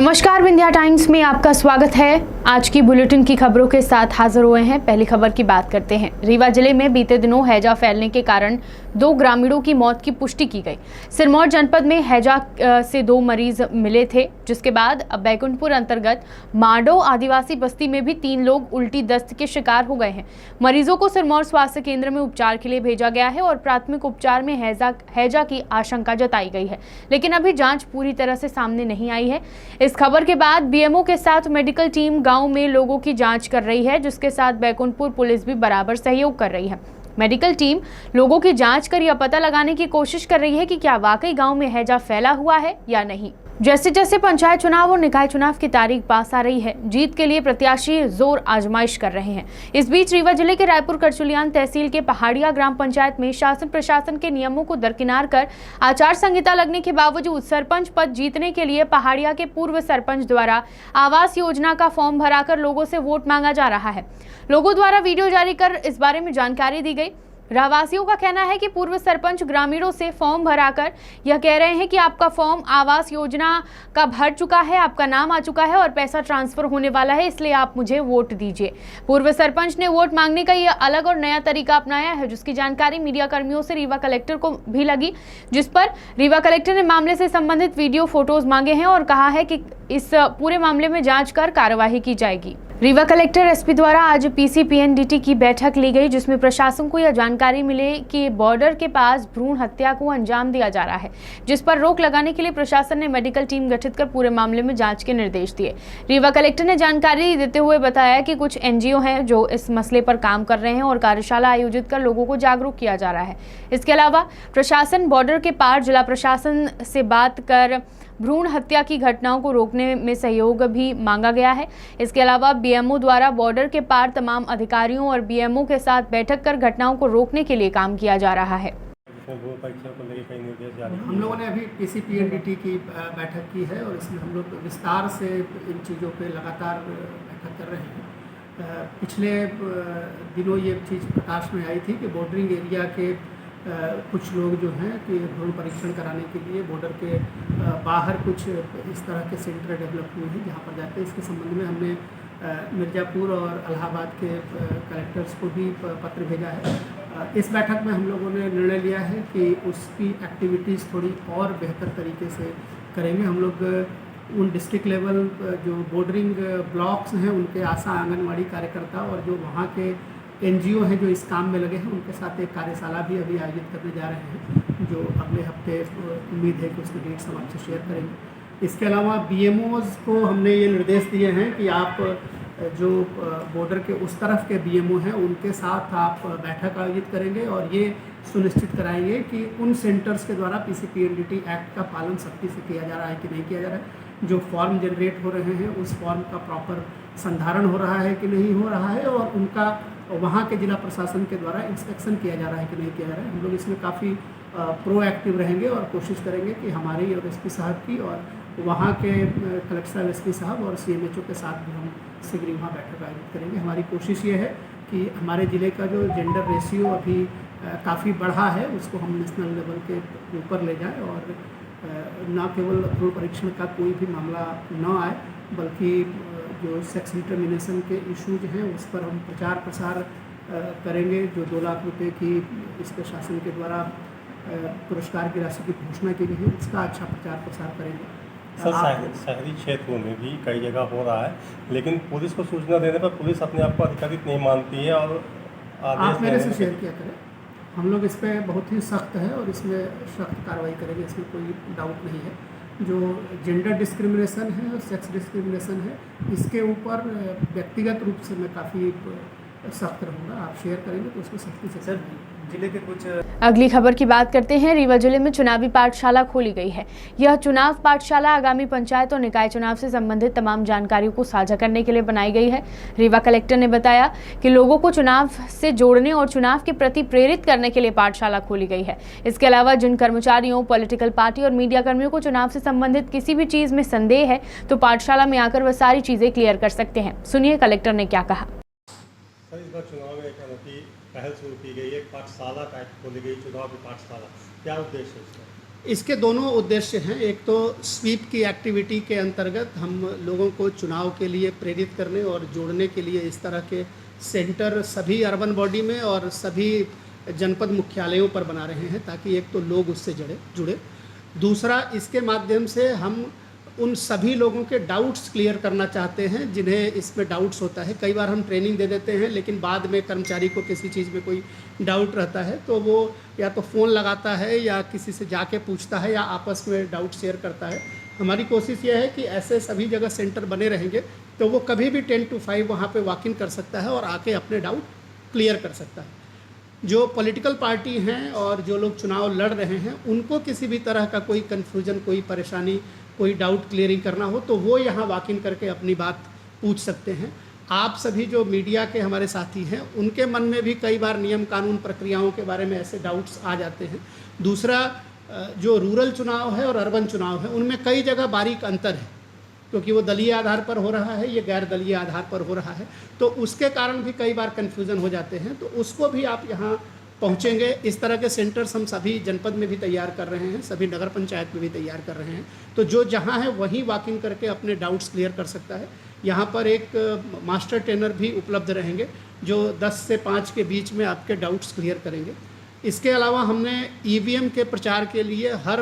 नमस्कार, विंध्या टाइम्स में आपका स्वागत है। आज की बुलेटिन की खबरों के साथ हाजिर हुए हैं। पहली खबर की बात करते हैं। रीवा जिले में बीते दिनों हैजा फैलने के कारण 2 ग्रामीणों की मौत की पुष्टि की गई। सिरमौर जनपद में हैजा से 2 मरीज मिले थे, जिसके बाद अब बैकुंठपुर अंतर्गत माडो आदिवासी बस्ती में भी 3 लोग उल्टी दस्त के शिकार हो गए हैं। मरीजों को सिरमौर स्वास्थ्य केंद्र में उपचार के लिए भेजा गया है और प्राथमिक उपचार में हैजा की आशंका जताई गई है, लेकिन अभी जांच पूरी तरह से सामने नहीं आई है। इस खबर के बाद बीएमओ के साथ मेडिकल टीम गांव में लोगों की जांच कर रही है, जिसके साथ बैकुंठपुर पुलिस भी बराबर सहयोग कर रही है। मेडिकल टीम लोगों की जांच कर यह पता लगाने की कोशिश कर रही है कि क्या वाकई गांव में हैजा फैला हुआ है या नहीं। जैसे जैसे पंचायत चुनाव और निकाय चुनाव की तारीख पास आ रही है, जीत के लिए प्रत्याशी जोर आजमाइश कर रहे हैं। इस बीच रीवा जिले के रायपुर करचुलियान तहसील के पहाड़िया ग्राम पंचायत में शासन प्रशासन के नियमों को दरकिनार कर आचार संहिता लगने के बावजूद सरपंच पद जीतने के लिए पहाड़िया के पूर्व सरपंच द्वारा आवास योजना का फॉर्म भराकर लोगों से वोट मांगा जा रहा है। लोगों द्वारा वीडियो जारी कर इस बारे में जानकारी दी गई। रहवासियों का कहना है कि पूर्व सरपंच ग्रामीणों से फॉर्म भराकर यह कह रहे हैं कि आपका फॉर्म आवास योजना का भर चुका है, आपका नाम आ चुका है और पैसा ट्रांसफर होने वाला है, इसलिए आप मुझे वोट दीजिए। पूर्व सरपंच ने वोट मांगने का यह अलग और नया तरीका अपनाया है, जिसकी जानकारी मीडिया कर्मियों से रीवा कलेक्टर को भी लगी, जिस पर रीवा कलेक्टर ने मामले से संबंधित वीडियो फोटोज मांगे हैं और कहा है कि इस पूरे मामले में जांच कर कार्यवाही की जाएगी। रीवा कलेक्टर एसपी द्वारा आज पीसीपीएनडीटी की बैठक ली गई, जिसमें प्रशासन को यह जानकारी मिले कि बॉर्डर के पास भ्रूण हत्या को अंजाम दिया जा रहा है, जिस पर रोक लगाने के लिए प्रशासन ने मेडिकल टीम गठित कर पूरे मामले में जांच के निर्देश दिए। रीवा कलेक्टर ने जानकारी देते हुए बताया कि कुछ एनजीओ हैं जो इस मसले पर काम कर रहे हैं और कार्यशाला आयोजित कर लोगों को जागरूक किया जा रहा है। इसके अलावा प्रशासन बॉर्डर के पार जिला प्रशासन से बात कर भ्रूण हत्या की घटनाओं को रोकने में सहयोग भी मांगा गया है। इसके अलावा बीएमओ द्वारा बॉर्डर के पार तमाम अधिकारियों और बीएमओ के साथ बैठक कर घटनाओं को रोकने के लिए काम किया जा रहा है। हम लोगों ने अभी पीसीपीएनडीटी की बैठक की है और इसमें हम लोग विस्तार से इन चीज़ों पे लगातार बैठक कर रहे हैं। पिछले दिनों ये चीज़ प्रकाश में आई थी कि बॉर्डरिंग एरिया के कुछ लोग जो हैं कि भ्रूण परीक्षण कराने के लिए बॉर्डर के बाहर कुछ इस तरह के सेंटर डेवलप हुए हैं जहाँ पर जाते हैं। इसके संबंध में हमने मिर्ज़ापुर और इलाहाबाद के कलेक्टर्स को भी पत्र भेजा है। इस बैठक में हम लोगों ने निर्णय लिया है कि उसकी एक्टिविटीज़ थोड़ी और बेहतर तरीके से करेंगे। हम लोग उन डिस्ट्रिक्ट लेवल जो बॉर्डरिंग ब्लॉक्स हैं उनके आशा आंगनवाड़ी कार्यकर्ता और जो वहाँ के एनजीओ हैं जो इस काम में लगे हैं, उनके साथ एक कार्यशाला भी अभी आयोजित करने जा रहे हैं, जो अगले हफ्ते उम्मीद है कि उसकी डेट्स हम आपसे शेयर करेंगे। इसके अलावा बीएमओज़ को हमने ये निर्देश दिए हैं कि आप जो बॉर्डर के उस तरफ के बीएमओ हैं उनके साथ आप बैठक आयोजित करेंगे और ये सुनिश्चित कराएंगे कि उन सेंटर्स के द्वारा पीसीपीएनडीटी एक्ट का पालन सख्ती से किया जा रहा है कि नहीं किया जा रहा है। जो फॉर्म जनरेट हो रहे हैं उस फॉर्म का प्रॉपर संधारण हो रहा है कि नहीं हो रहा है और उनका वहाँ के जिला प्रशासन के द्वारा इंस्पेक्शन किया जा रहा है कि नहीं किया जा रहा है। हम लोग इसमें काफ़ी प्रोएक्टिव रहेंगे और कोशिश करेंगे कि हमारी और एसपी साहब की और वहाँ के कलेक्टर साहब, एसपी साहब और सीएमएचओ के साथ भी हम शीघ्र वहाँ बैठक आयोजित करेंगे। हमारी कोशिश ये है कि हमारे ज़िले का जो जेंडर रेशियो अभी काफ़ी बढ़ा है उसको हम नेशनल लेवल के ऊपर ले जाएँ और न केवल भ्रूण परीक्षण का कोई भी मामला न आए, बल्कि जो सेक्स डिटर्मिनेशन के इश्यूज हैं उस पर हम प्रचार प्रसार करेंगे। जो 2 लाख रुपए की इस पर शासन के द्वारा पुरस्कार की राशि की घोषणा की गई है, उसका अच्छा प्रचार प्रसार करेंगे। सर, शहरी क्षेत्रों में भी कई जगह हो रहा है, लेकिन पुलिस को सूचना देने पर पुलिस अपने आप को अधिकारित नहीं मानती है और आप मेरे से शेयर किया करें। हम लोग इस पर बहुत ही सख्त है और इसमें सख्त कार्रवाई करेंगे, इसमें कोई डाउट नहीं है। जो जेंडर डिस्क्रिमिनेशन है और सेक्स डिस्क्रिमिनेशन है, इसके ऊपर व्यक्तिगत रूप से मैं काफ़ी सख्त रहूँगा। आप शेयर करेंगे तो उसको सख्ती से। सर, जिले के कुछ अगली खबर की बात करते हैं। रीवा जिले में चुनावी पाठशाला खोली गई है। यह चुनाव पाठशाला आगामी पंचायत और निकाय चुनाव से संबंधित तमाम जानकारियों को साझा करने के लिए बनाई गई है। रीवा कलेक्टर ने बताया कि लोगों को चुनाव से जोड़ने और चुनाव के प्रति प्रेरित करने के लिए पाठशाला खोली गई है। इसके अलावा जिन कर्मचारियों, पॉलिटिकल पार्टी और मीडिया कर्मियों को चुनाव से संबंधित किसी भी चीज में संदेह है तो पाठशाला में आकर वह सारी चीजें क्लियर कर सकते हैं। सुनिए कलेक्टर ने क्या कहा। इस बार चुनाव में एक अनोखी पहल शुरू की गई है, पाठशाला टाइप खोली गई, चुनाव की पाठशाला। क्या उद्देश्य है इसका? इसके दोनों उद्देश्य हैं। एक तो स्वीप की एक्टिविटी के अंतर्गत हम लोगों को चुनाव के लिए प्रेरित करने और जोड़ने के लिए इस तरह के सेंटर सभी अर्बन बॉडी में और सभी जनपद मुख्यालयों पर बना रहे हैं, ताकि एक तो लोग उससे जुड़े। दूसरा, इसके माध्यम से हम उन सभी लोगों के डाउट्स क्लियर करना चाहते हैं जिन्हें इसमें डाउट्स होता है। कई बार हम ट्रेनिंग दे देते हैं, लेकिन बाद में कर्मचारी को किसी चीज़ में कोई डाउट रहता है तो वो या तो फ़ोन लगाता है या किसी से जाके पूछता है या आपस में डाउट शेयर करता है। हमारी कोशिश ये है कि ऐसे सभी जगह सेंटर बने रहेंगे तो वो कभी भी 10 to 5 वहाँ पे वॉक इन कर सकता है और आके अपने डाउट क्लियर कर सकता है। जो पॉलिटिकल पार्टी हैं और जो लोग चुनाव लड़ रहे हैं, उनको किसी भी तरह का कोई कन्फ्यूजन, कोई परेशानी, कोई डाउट क्लियरिंग करना हो तो वो यहाँ वॉक इन करके अपनी बात पूछ सकते हैं। आप सभी जो मीडिया के हमारे साथी हैं, उनके मन में भी कई बार नियम कानून प्रक्रियाओं के बारे में ऐसे डाउट्स आ जाते हैं। दूसरा, जो रूरल चुनाव है और अर्बन चुनाव है, उनमें कई जगह बारीक अंतर है, क्योंकि वो दलीय आधार पर हो रहा है, ये गैर दलीय आधार पर हो रहा है, तो उसके कारण भी कई बार कन्फ्यूज़न हो जाते हैं। तो उसको भी आप यहाँ पहुँचेंगे। इस तरह के सेंटर्स हम सभी जनपद में भी तैयार कर रहे हैं, सभी नगर पंचायत में भी तैयार कर रहे हैं। तो जो जहाँ है वहीं वॉक इन करके अपने डाउट्स क्लियर कर सकता है। यहाँ पर एक मास्टर ट्रेनर भी उपलब्ध रहेंगे जो 10 से 5 के बीच में आपके डाउट्स क्लियर करेंगे। इसके अलावा हमने ईवीएम के प्रचार के लिए हर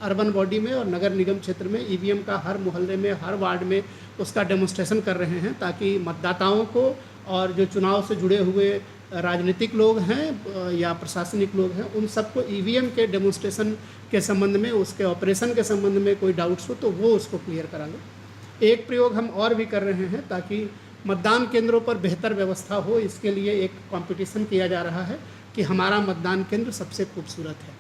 अर्बन बॉडी में और नगर निगम क्षेत्र में ईवीएम का हर मोहल्ले में, हर वार्ड में उसका डेमोन्स्ट्रेशन कर रहे हैं, ताकि मतदाताओं को और जो चुनाव से जुड़े हुए राजनीतिक लोग हैं या प्रशासनिक लोग हैं, उन सबको ईवीएम के डेमोन्स्ट्रेशन के संबंध में, उसके ऑपरेशन के संबंध में कोई डाउट्स हो तो वो उसको क्लियर करा लें। एक प्रयोग हम और भी कर रहे हैं ताकि मतदान केंद्रों पर बेहतर व्यवस्था हो। इसके लिए एक कंपटीशन किया जा रहा है कि हमारा मतदान केंद्र सबसे खूबसूरत है,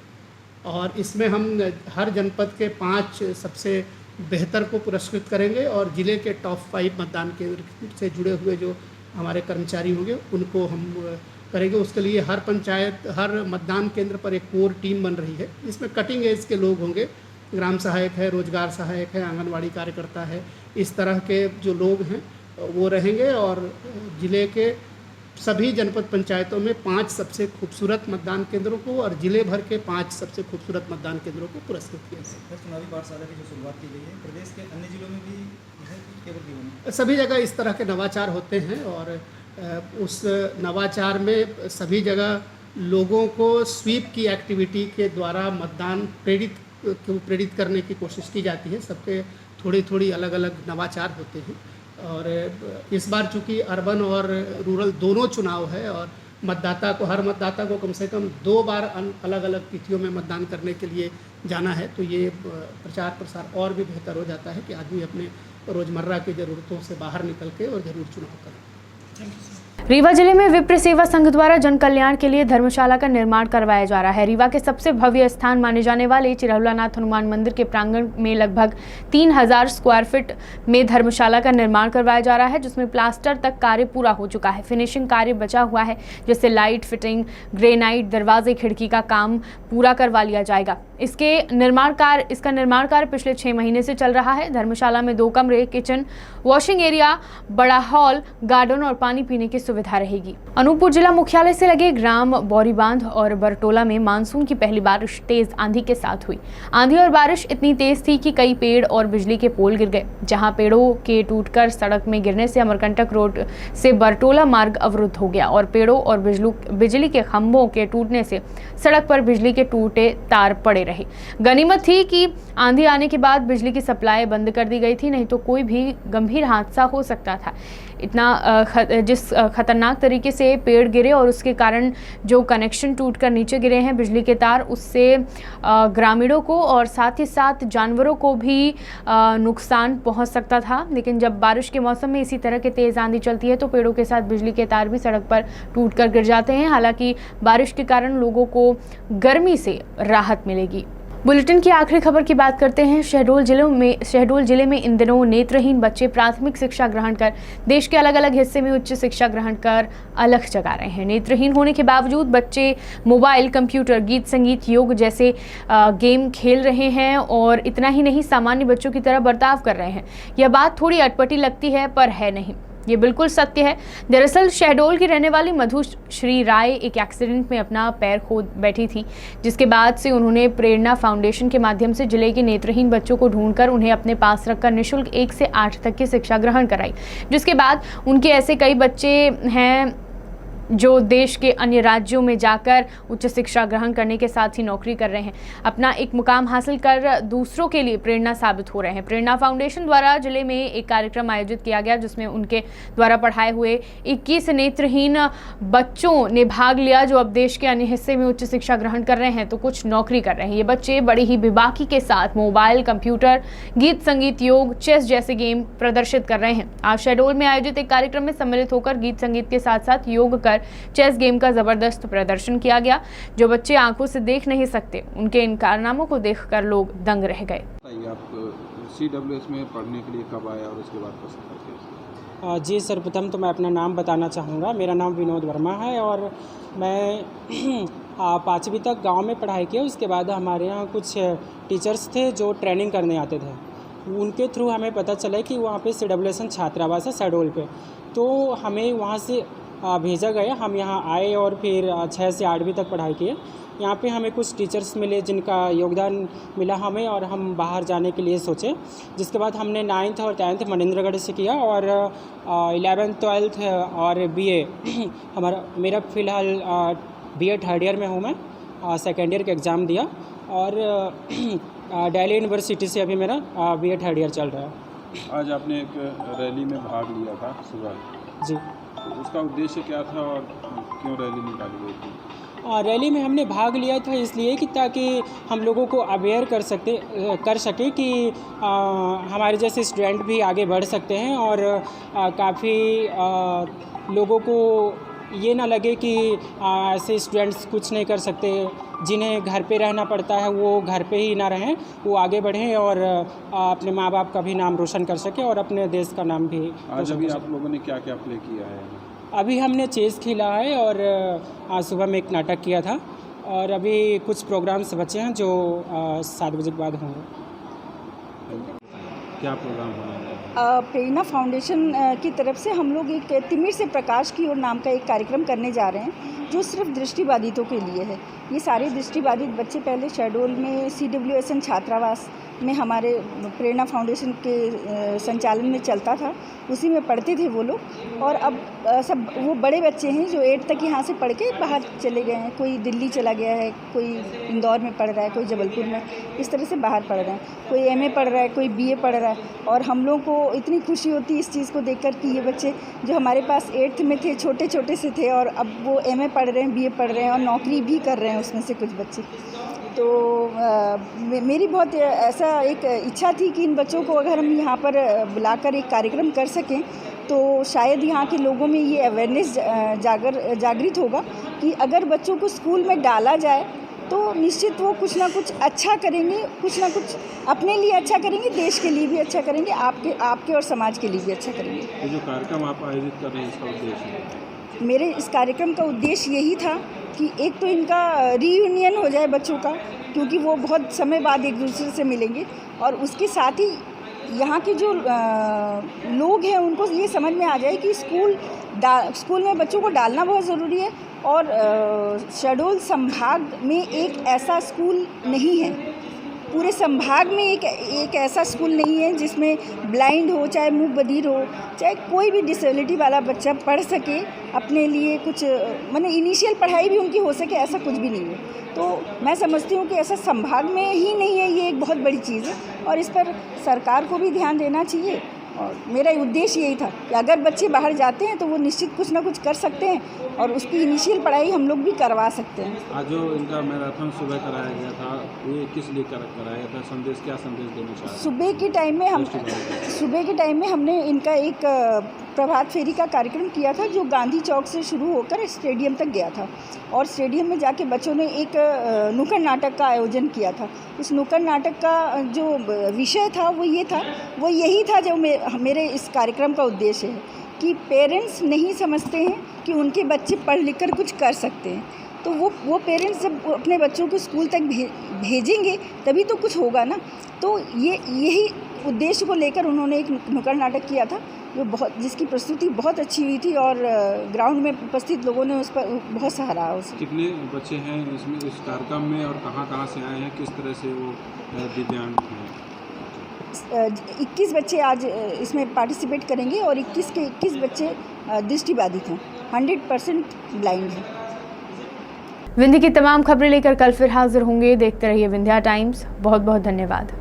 और इसमें हम हर जनपद के 5 सबसे बेहतर को पुरस्कृत करेंगे और ज़िले के टॉप 5 मतदान केंद्र से जुड़े हुए जो हमारे कर्मचारी होंगे उनको हम करेंगे। उसके लिए हर पंचायत, हर मतदान केंद्र पर एक कोर टीम बन रही है। इसमें कटिंग एज के लोग होंगे, ग्राम सहायक है, रोजगार सहायक है, आंगनवाड़ी कार्यकर्ता है, इस तरह के जो लोग हैं वो रहेंगे और ज़िले के सभी जनपद पंचायतों में 5 सबसे खूबसूरत मतदान केंद्रों को और ज़िले भर के 5 सबसे खूबसूरत मतदान केंद्रों को पुरस्कृत किया जाएगा। चुनावी पाठशाला की जो शुरुआत की गई है, प्रदेश के अन्य जिलों में भी है कि केवल दीव में? सभी जगह इस तरह के नवाचार होते हैं और उस नवाचार में सभी जगह लोगों को स्वीप की एक्टिविटी के द्वारा मतदान प्रेरित करने की कोशिश की जाती है। सबके थोड़ी अलग अलग नवाचार होते हैं और इस बार चूँकि अर्बन और रूरल दोनों चुनाव है और हर मतदाता को कम से कम 2 बार अलग अलग तिथियों में मतदान करने के लिए जाना है, तो ये प्रचार प्रसार और भी बेहतर हो जाता है कि आदमी अपने रोज़मर्रा की ज़रूरतों से बाहर निकल के और ज़रूर चुनाव करें। रीवा जिले में विप्र सेवा संघ द्वारा जन कल्याण के लिए धर्मशाला का निर्माण करवाया जा रहा है। रीवा के सबसे भव्य स्थान माने जाने वाले चिरहुलानाथ हनुमान मंदिर के प्रांगण में लगभग 3000 स्क्वायर फीट में धर्मशाला का निर्माण करवाया जा रहा है, जिसमें प्लास्टर तक कार्य पूरा हो चुका है। फिनिशिंग कार्य बचा हुआ है, जैसे लाइट फिटिंग, ग्रेनाइट, दरवाजे, खिड़की का काम पूरा करवा लिया जाएगा। इसका निर्माण कार्य पिछले 6 महीने से चल रहा है। धर्मशाला में 2 कमरे, किचन, वॉशिंग एरिया, बड़ा हॉल, गार्डन और पानी पीने की सुविधा रहेगी। अनूपपुर जिला मुख्यालय से लगे ग्राम बौरीबांध और बरटोला में मानसून की पहली बारिश तेज आंधी के साथ हुई। आंधी और बारिश इतनी तेज थी कि कई पेड़ और बिजली के पोल गिर गए, जहां पेड़ों के टूटकर सड़क में गिरने से अमरकंटक रोड से बरटोला मार्ग अवरुद्ध हो गया और पेड़ों और बिजली के खंभों के टूटने से सड़क पर बिजली के टूटे तार पड़े रहे। गनीमत थी कि आंधी आने के बाद बिजली की सप्लाई बंद कर दी गई थी, नहीं तो कोई भी गंभीर हादसा हो सकता था। जिस खतरनाक तरीके से पेड़ गिरे और उसके कारण जो कनेक्शन टूटकर नीचे गिरे हैं बिजली के तार, उससे ग्रामीणों को और साथ ही साथ जानवरों को भी नुकसान पहुंच सकता था। लेकिन जब बारिश के मौसम में इसी तरह के तेज आंधी चलती है तो पेड़ों के साथ बिजली के तार भी सड़क पर टूटकर गिर जाते हैं। हालांकि बारिश के कारण लोगों को गर्मी से राहत मिलेगी। बुलेटिन की आखिरी खबर की बात करते हैं। शहडोल जिले में इन दिनों नेत्रहीन बच्चे प्राथमिक शिक्षा ग्रहण कर देश के अलग अलग हिस्से में उच्च शिक्षा ग्रहण कर अलख जगा रहे हैं। नेत्रहीन होने के बावजूद बच्चे मोबाइल, कंप्यूटर, गीत संगीत, योग जैसे गेम खेल रहे हैं और इतना ही नहीं, सामान्य बच्चों की तरह बर्ताव कर रहे हैं। यह बात थोड़ी अटपटी लगती है, पर है नहीं। ये बिल्कुल सत्य है। दरअसल शहडोल की रहने वाली मधुश्री राय एक एक्सीडेंट में अपना पैर खो बैठी थी, जिसके बाद से उन्होंने प्रेरणा फाउंडेशन के माध्यम से जिले के नेत्रहीन बच्चों को ढूंढकर उन्हें अपने पास रखकर निःशुल्क 1 से 8 तक की शिक्षा ग्रहण कराई। जिसके बाद उनके ऐसे कई बच्चे हैं जो देश के अन्य राज्यों में जाकर उच्च शिक्षा ग्रहण करने के साथ ही नौकरी कर रहे हैं, अपना एक मुकाम हासिल कर दूसरों के लिए प्रेरणा साबित हो रहे हैं। प्रेरणा फाउंडेशन द्वारा जिले में एक कार्यक्रम आयोजित किया गया, जिसमें उनके द्वारा पढ़ाए हुए 21 नेत्रहीन बच्चों ने भाग लिया, जो अब देश के अन्य हिस्से में उच्च शिक्षा ग्रहण कर रहे हैं तो कुछ नौकरी कर रहे हैं। ये बच्चे बड़ी ही बेबाकी के साथ मोबाइल, कंप्यूटर, गीत संगीत, योग, चेस जैसे गेम प्रदर्शित कर रहे हैं। आज शहडोल में आयोजित एक कार्यक्रम में सम्मिलित होकर गीत संगीत के साथ साथ योग कर चेस गेम का जबरदस्त प्रदर्शन किया गया। जो बच्चे आंखों से देख नहीं सकते, उनके इन कारनामों को देखकर लोग दंग रह गए। आप CWS में पढ़ने के लिए कब आया और उसके बाद का सफर कैसा? जी, सर्वप्रथम तो मैं अपना नाम बताना चाहूँगा। मेरा नाम विनोद वर्मा है और मैं 5वीं तक गांव में पढ़ाई की। उसके बाद हमारे यहाँ कुछ टीचर्स थे जो ट्रेनिंग करने आते थे, उनके थ्रू हमें पता चला कि वहाँ पे CWSN छात्रावास है शहडोल पे, तो हमें वहाँ से भेजा गया। हम यहाँ आए और फिर 6 से 8वीं तक पढ़ाई किए। यहाँ पे हमें कुछ टीचर्स मिले जिनका योगदान मिला हमें, और हम बाहर जाने के लिए सोचे। जिसके बाद हमने 9th और 10th मनेंद्रगढ़ से किया और 11th 12th और BA मेरा फ़िलहाल BA 3rd ईयर में हूँ मैं। 2nd ईयर का एग्ज़ाम दिया और दिल्ली यूनिवर्सिटी से अभी मेरा BA 3rd ईयर चल रहा है। आज आपने एक रैली में भाग लिया था सुबह जी, तो उसका उद्देश्य क्या था और क्यों रैली निकाली गई थी? रैली में हमने भाग लिया था इसलिए कि ताकि हम लोगों को अवेयर कर सके कि हमारे जैसे स्टूडेंट भी आगे बढ़ सकते हैं और काफ़ी लोगों को ये ना लगे कि ऐसे स्टूडेंट्स कुछ नहीं कर सकते। जिन्हें घर पे रहना पड़ता है वो घर पे ही ना रहें, वो आगे बढ़ें और अपने माँ बाप का भी नाम रोशन कर सके और अपने देश का नाम भी। आज अभी आप लोगों ने क्या क्या प्ले किया है? अभी हमने चेस खेला है और आज सुबह में एक नाटक किया था और अभी कुछ प्रोग्राम्स बचे हैं जो 7 बजे के बाद होंगे। क्या प्रोग्राम होना है? प्रेरणा फाउंडेशन की तरफ से हम लोग एक तिमिर से प्रकाश की ओर नाम का एक कार्यक्रम करने जा रहे हैं, जो सिर्फ दृष्टिबाधितों के लिए है। ये सारे दृष्टिबाधित बच्चे पहले शहडोल में CWSN छात्रावास में हमारे प्रेरणा फाउंडेशन के संचालन में चलता था, उसी में पढ़ते थे वो लोग। और अब सब वो बड़े बच्चे हैं जो 8 तक यहाँ से पढ़ के बाहर चले गए हैं। कोई दिल्ली चला गया है, कोई इंदौर में पढ़ रहा है, कोई जबलपुर में, इस तरह से बाहर पढ़ रहे हैं। कोई MA पढ़ रहा है, कोई BA पढ़ रहा है। और हम लोग को इतनी खुशी होती है इस चीज़ को देखकर कि ये बच्चे जो हमारे पास 8th में थे, छोटे छोटे से थे, और अब वो MA पढ़ रहे हैं, BA पढ़ रहे हैं और नौकरी भी कर रहे हैं उसमें से कुछ बच्चे। तो मेरी बहुत ऐसा एक इच्छा थी कि इन बच्चों को अगर हम यहाँ पर बुलाकर एक कार्यक्रम कर सकें तो शायद यहाँ के लोगों में ये अवेयरनेस जागृत होगा कि अगर बच्चों को स्कूल में डाला जाए तो निश्चित वो कुछ ना कुछ अच्छा करेंगे, कुछ ना कुछ अपने लिए अच्छा करेंगे, देश के लिए भी अच्छा करेंगे, आपके और समाज के लिए भी अच्छा करेंगे। ये जो कार्यक्रम आप आयोजित कर रहे हैं, इसका उद्देश्य? मेरे इस कार्यक्रम का उद्देश्य यही था कि एक तो इनका रीयूनियन हो जाए बच्चों का, क्योंकि वो बहुत समय बाद एक दूसरे से मिलेंगे, और उसके साथ ही यहाँ के जो लोग हैं उनको ये समझ में आ जाए कि स्कूल में बच्चों को डालना बहुत ज़रूरी है। और शहडोल संभाग में एक ऐसा स्कूल नहीं है, पूरे संभाग में एक ऐसा स्कूल नहीं है जिसमें ब्लाइंड हो, चाहे मूक बधिर हो, चाहे कोई भी डिसेबिलिटी वाला बच्चा पढ़ सके, अपने लिए कुछ माने इनिशियल पढ़ाई भी उनकी हो सके, ऐसा कुछ भी नहीं है। तो मैं समझती हूँ कि ऐसा संभाग में ही नहीं है, ये एक बहुत बड़ी चीज़ है और इस पर सरकार को भी ध्यान देना चाहिए। और मेरा उद्देश्य यही था कि अगर बच्चे बाहर जाते हैं तो वो निश्चित कुछ ना कुछ कर सकते हैं और उसकी इनिशियल पढ़ाई हम लोग भी करवा सकते हैं। आज जो इनका मैराथन सुबह कराया गया था, ये किस लिए कराया गया था? संदेश, क्या संदेश देना चाह रहे हैं? सुबह के टाइम में हमने इनका एक प्रभात फेरी का कार्यक्रम किया था, जो गांधी चौक से शुरू होकर स्टेडियम तक गया था। और स्टेडियम में जाके बच्चों ने एक नुक्कड़ नाटक का आयोजन किया था। इस नुक्कड़ नाटक का जो विषय था वो यही था जो मेरे इस कार्यक्रम का उद्देश्य है कि पेरेंट्स नहीं समझते हैं कि उनके बच्चे पढ़ लिख कर कुछ कर सकते हैं। तो वो पेरेंट्स जब अपने बच्चों को स्कूल तक भेजेंगे तभी तो कुछ होगा ना। तो यही उद्देश्य को लेकर उन्होंने एक नुक्कड़ नाटक किया था जिसकी प्रस्तुति बहुत अच्छी हुई थी और ग्राउंड में उपस्थित लोगों ने उस पर बहुत सराहा उसे। कितने बच्चे हैं इसमें इस कार्यक्रम में और कहाँ से आए हैं, किस तरह से वो दिव्यांग हैं? 21 बच्चे आज इसमें पार्टिसिपेट करेंगे और 21 के 21 बच्चे दृष्टिबाधित हैं, 100% ब्लाइंड हैं। विंध्य की तमाम खबरें लेकर कल फिर हाजिर होंगे। देखते रहिए विंध्या टाइम्स। बहुत बहुत धन्यवाद।